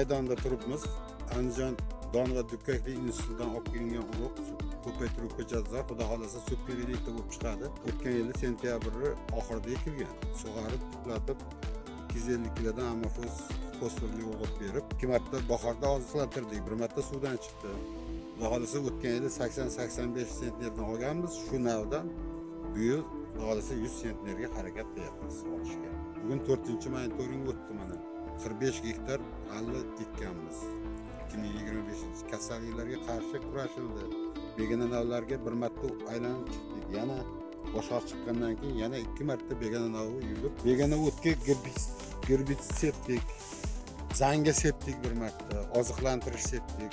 maydonda turibmiz. Andijon don va dukkakli institutidan olib kelingan urug' ko'paytiruv ko'chasida xudo xolasa superelita bo'lib chiqadi. O'tgan yil sentyabr oxirida ekilgan. Sug'arib, tuplatib 250 kilodan amofos fosforli o'g'it berib, 2 marta bahorda oziqlantirdik, 1 marta suvdan chiqdi. Xudo xolasa o'tgan yil 80-85 sentnerdan olganmiz. Shu navdan bu yil xudo xolasa 100 sentnerga harakat qilyapmiz olishga. Bugun 4-monitoring o'tdi mana. 45 gektar g'alla ekkanmiz. 2025 kasalliklarga qarshi kurashildi. Begonanovlarga 1 marta aylanib chiqdik. Yana boshqa chiqqandan keyin yana 2 marta begonanovni yurib, begona o'tga girbitsid sepdik. Zanga sepdik 1 marta, oziqlantirish sepdik.